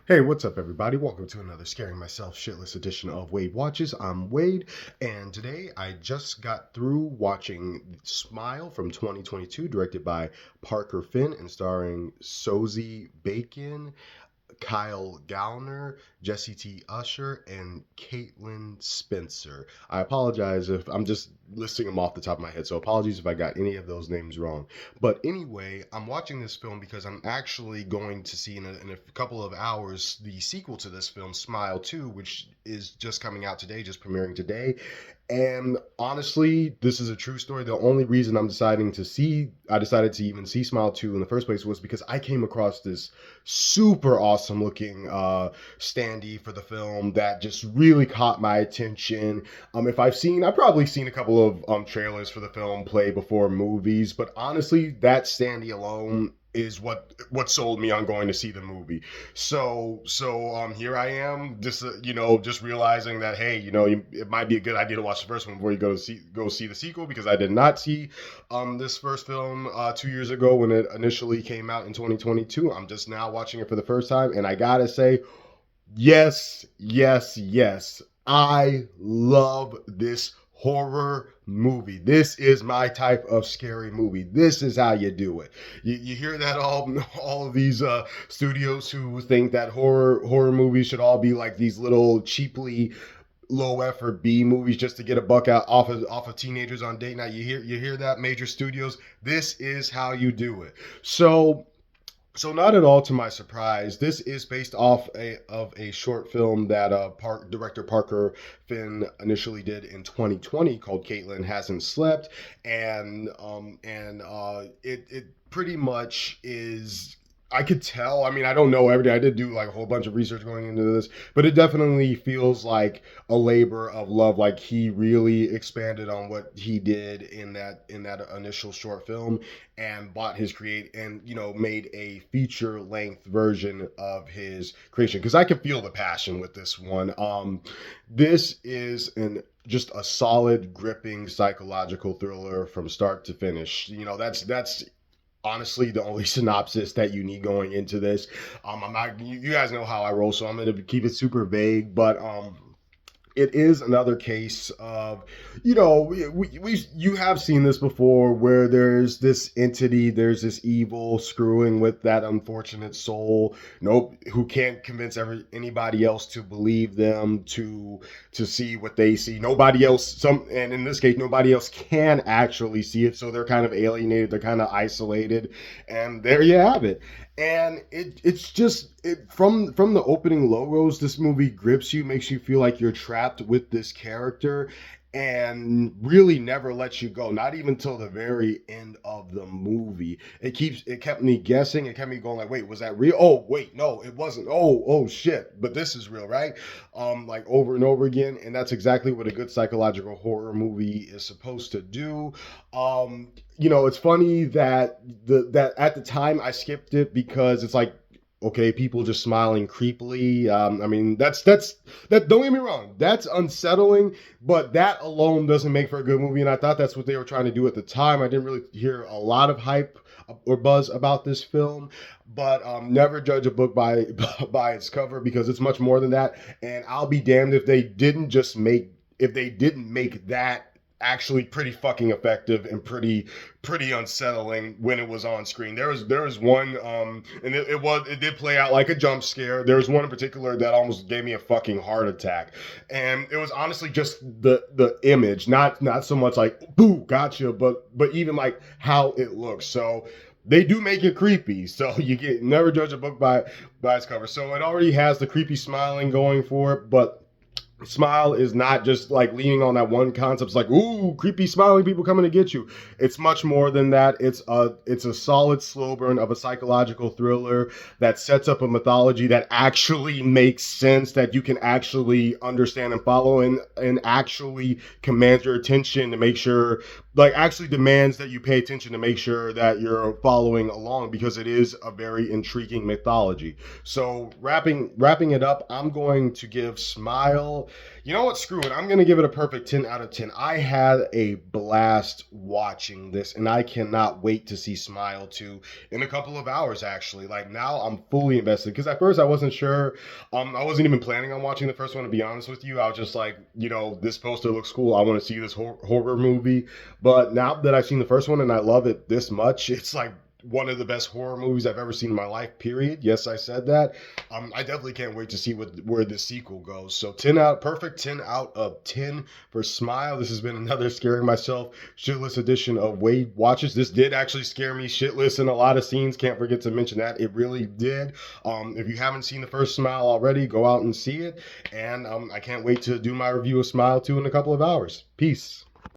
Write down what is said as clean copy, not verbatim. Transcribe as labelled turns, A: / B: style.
A: Hey, what's up, everybody? Welcome to another Scaring Myself Shitless edition of Wade Watches. I'm Wade, and today I just got through watching Smile from 2022, directed by Parker Finn and starring Sosie Bacon, Kyle Gallner, Jesse T. Usher, and Caitlin Spencer. I apologize if I'm just listing them off the top of my head, so apologies if I got any of those names wrong. But anyway, I'm watching this film because I'm actually going to see in a couple of hours the sequel to this film, Smile 2, which is just coming out today, just premiering today. And honestly, this is a true story. The only reason I decided to even see Smile 2 in the first place was because I came across this super awesome looking standee for the film that just really caught my attention. I've probably seen a couple of trailers for the film play before movies, but honestly, that standee alone is what sold me on going to see the movie. So here I am, just realizing that, hey, it might be a good idea to watch the first one before you go see the sequel, because I did not see this first film 2 years ago when it initially came out in 2022. I'm just now watching it for the first time, and I gotta say, yes, yes, yes, I love this horror movie. This is my type of scary movie. This is how you do it. You hear that all of these studios who think that horror movies should all be like these little cheaply low effort B movies just to get a buck out off of teenagers on date night. You hear that, major studios? This is how you do it. So not at all to my surprise, this is based off of a short film that director Parker Finn initially did in 2020 called Caitlin Hasn't Slept, and it pretty much is. I could tell. I mean, I don't know everything. I did do like a whole bunch of research going into this, but it definitely feels like a labor of love. Like he really expanded on what he did in that initial short film and bought his create and made a feature length version of his creation, because I can feel the passion with this one. This is an just a solid, gripping psychological thriller from start to finish. That's honestly the only synopsis that you need going into this. I'm not. You guys know how I roll, so I'm going to keep it super vague, but it is another case of, you have seen this before, where there's this entity, there's this evil screwing with that unfortunate soul. Nope, who can't convince anybody else to believe them, to see what they see. Nobody else, and in this case, nobody else can actually see it, so they're kind of alienated, they're kind of isolated, and there you have it. And it's just from the opening logos, this movie grips you, makes you feel like you're trapped with this character, and really never lets you go, not even till the very end of the movie. It kept me guessing, it kept me going like, wait, was that real? Oh wait, no, it wasn't. Oh shit, but this is real, right? Like over and over again. And that's exactly what a good psychological horror movie is supposed to do. It's funny that at the time I skipped it because it's like, okay, people just smiling creepily. I mean, that. Don't get me wrong, that's unsettling, but that alone doesn't make for a good movie. And I thought that's what they were trying to do at the time. I didn't really hear a lot of hype or buzz about this film, but never judge a book by by its cover, because it's much more than that. And I'll be damned if they didn't make that actually pretty fucking effective and pretty unsettling when it was on screen. There was one and it did play out like a jump scare. There was one in particular that almost gave me a fucking heart attack, and it was honestly just the image, not so much like boo gotcha, but even like how it looks. So they do make it creepy. So you get never judge a book by its cover. So it already has the creepy smiling going for it, but Smile is not just like leaning on that one concept. It's like, ooh, creepy smiling people coming to get you. It's much more than that. It's a solid slow burn of a psychological thriller that sets up a mythology that actually makes sense, that you can actually understand and follow, and actually commands your attention to make sure, like actually demands that you pay attention to make sure that you're following along, because it is a very intriguing mythology. So wrapping it up, I'm going to give Smile Smile. You know what? Screw it. I'm going to give it a perfect 10 out of 10. I had a blast watching this, and I cannot wait to see Smile 2 in a couple of hours, actually. Like, now I'm fully invested. Because at first I wasn't sure. I wasn't even planning on watching the first one, to be honest with you. I was just like, this poster looks cool. I want to see this horror movie. But now that I've seen the first one and I love it this much, it's like one of the best horror movies I've ever seen in my life, period. Yes, I said that. I definitely can't wait to see where the sequel goes. So perfect 10 out of 10 for Smile. This has been another Scaring Myself shitless edition of Wade Watches. This did actually scare me shitless in a lot of scenes. Can't forget to mention that. It really did. If you haven't seen the first Smile already, go out and see it. And I can't wait to do my review of Smile 2 in a couple of hours. Peace.